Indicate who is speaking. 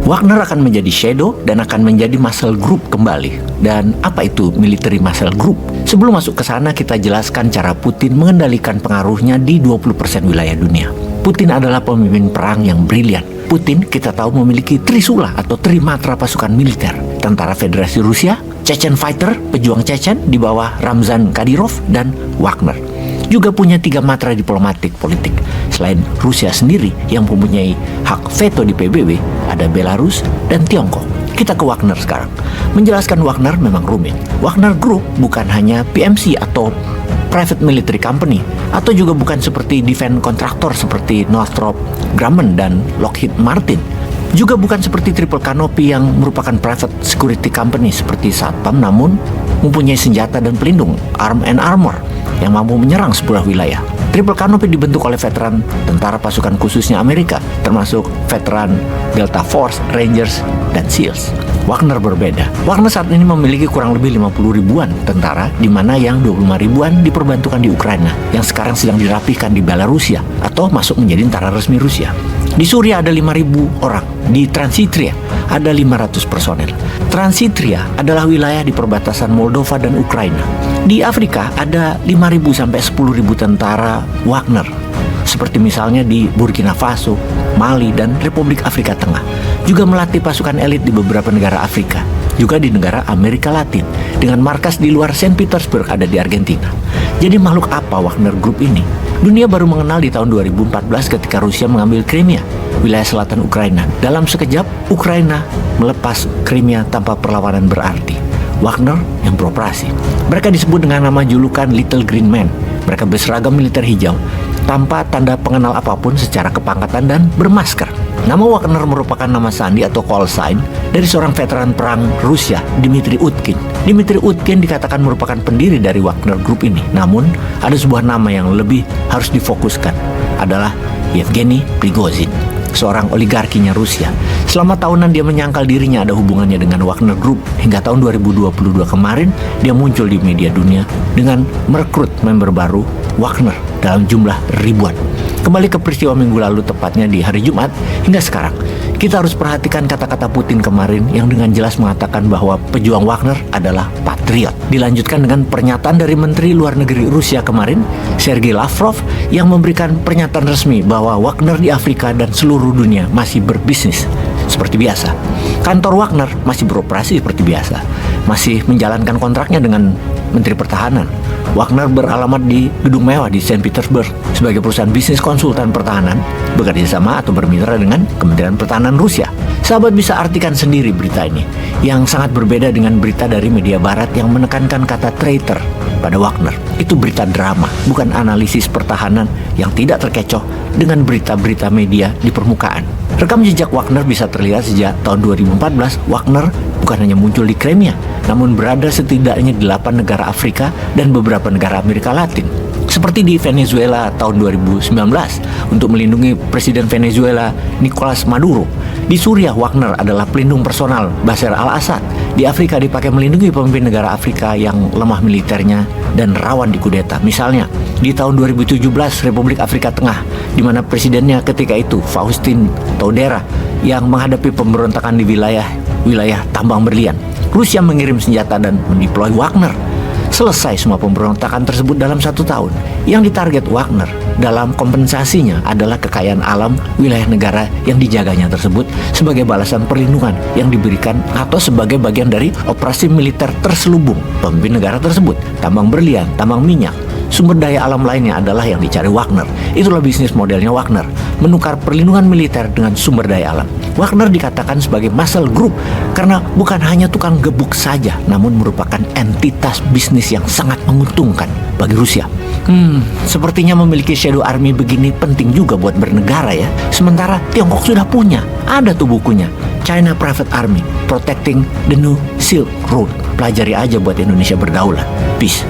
Speaker 1: Wagner akan menjadi shadow dan akan menjadi muscle group kembali. Dan apa itu military muscle group? Sebelum masuk ke sana, kita jelaskan cara Putin mengendalikan pengaruhnya di 20% wilayah dunia. Putin adalah pemimpin perang yang brilian. Putin kita tahu memiliki trisula atau trimatra pasukan militer. Tentara Federasi Rusia, Chechen Fighter, pejuang Chechen di bawah Ramzan Kadyrov, dan Wagner. Juga punya 3 matra diplomatik politik. Selain Rusia sendiri yang mempunyai hak veto di PBB, ada Belarus dan Tiongkok. Kita ke Wagner sekarang. Menjelaskan Wagner memang rumit. Wagner Group bukan hanya PMC atau private military company, atau juga bukan seperti defense contractor seperti Northrop Grumman dan Lockheed Martin. Juga bukan seperti Triple Canopy yang merupakan private security company seperti Satpam, namun mempunyai senjata dan pelindung, arm and armor, yang mampu menyerang sebuah wilayah. Triple Canopy dibentuk oleh veteran tentara pasukan khususnya Amerika, termasuk veteran Delta Force, Rangers, dan SEALs. Wagner berbeda. Wagner saat ini memiliki kurang lebih 50 ribuan tentara, di mana yang 25 ribuan diperbantukan di Ukraina, yang sekarang sedang dirapihkan di Belarusia, atau masuk menjadi tentara resmi Rusia. Di Suriah ada 5.000 orang. Di Transnistria ada 500 personel. Transnistria adalah wilayah di perbatasan Moldova dan Ukraina. Di Afrika ada 5.000 sampai 10.000 tentara Wagner, seperti misalnya di Burkina Faso, Mali, dan Republik Afrika Tengah. Juga melatih pasukan elit di beberapa negara Afrika, juga di negara Amerika Latin, dengan markas di luar Saint Petersburg ada di Argentina. Jadi makhluk apa Wagner Group ini? Dunia baru mengenal di tahun 2014 ketika Rusia mengambil Crimea, wilayah selatan Ukraina. Dalam sekejap, Ukraina melepas Crimea tanpa perlawanan berarti. Wagner yang beroperasi. Mereka disebut dengan nama julukan Little Green Man. Mereka berseragam militer hijau, tanpa tanda pengenal apapun secara kepangkatan dan bermasker. Nama Wagner merupakan nama sandi atau call sign dari seorang veteran perang Rusia, Dmitry Utkin. Dmitry Utkin dikatakan merupakan pendiri dari Wagner Group ini. Namun, ada sebuah nama yang lebih harus difokuskan, adalah Yevgeny Prigozhin, seorang oligarkinya Rusia. Selama tahunan dia menyangkal dirinya ada hubungannya dengan Wagner Group. Hingga tahun 2022 kemarin, dia muncul di media dunia dengan merekrut member baru Wagner dalam jumlah ribuan. Kembali ke peristiwa minggu lalu, tepatnya di hari Jumat, hingga sekarang. Kita harus perhatikan kata-kata Putin kemarin yang dengan jelas mengatakan bahwa pejuang Wagner adalah patriot. Dilanjutkan dengan pernyataan dari Menteri Luar Negeri Rusia kemarin, Sergei Lavrov, yang memberikan pernyataan resmi bahwa Wagner di Afrika dan seluruh dunia masih berbisnis seperti biasa. Kantor Wagner masih beroperasi seperti biasa, masih menjalankan kontraknya dengan Menteri Pertahanan. Wagner beralamat di gedung mewah di Saint Petersburg sebagai perusahaan bisnis konsultan pertahanan, bekerja sama atau bermitra dengan Kementerian Pertahanan Rusia. Sahabat bisa artikan sendiri berita ini, yang sangat berbeda dengan berita dari media barat yang menekankan kata traitor pada Wagner. Itu berita drama, bukan analisis pertahanan yang tidak terkecoh dengan berita-berita media di permukaan. Rekam jejak Wagner bisa terlihat sejak tahun 2014. Wagner bukan hanya muncul di Crimea, namun berada setidaknya di 8 negara Afrika dan beberapa negara Amerika Latin. Seperti di Venezuela tahun 2019 untuk melindungi Presiden Venezuela Nicolas Maduro. Di Suriah, Wagner adalah pelindung personal Bashar al-Assad. Di Afrika dipakai melindungi pemimpin negara Afrika yang lemah militernya dan rawan dikudeta. Misalnya, di tahun 2017 Republik Afrika Tengah, di mana presidennya ketika itu Faustin Todera yang menghadapi pemberontakan di wilayah tambang berlian. Rusia mengirim senjata dan mendeploy Wagner. Selesai semua pemberontakan tersebut dalam 1 tahun. Yang ditarget Wagner dalam kompensasinya adalah kekayaan alam wilayah negara yang dijaganya tersebut sebagai balasan perlindungan yang diberikan atau sebagai bagian dari operasi militer terselubung pemimpin negara tersebut. Tambang berlian, tambang minyak, sumber daya alam lainnya adalah yang dicari Wagner. Itulah bisnis modelnya Wagner, menukar perlindungan militer dengan sumber daya alam. Wagner dikatakan sebagai muscle group karena bukan hanya tukang gebuk saja, namun merupakan entitas bisnis yang sangat menguntungkan bagi Rusia. Sepertinya memiliki shadow army begini penting juga buat bernegara ya. Sementara Tiongkok sudah punya, ada tuh bukunya, China Private Army, Protecting the New Silk Road. Pelajari aja buat Indonesia berdaulat. Peace.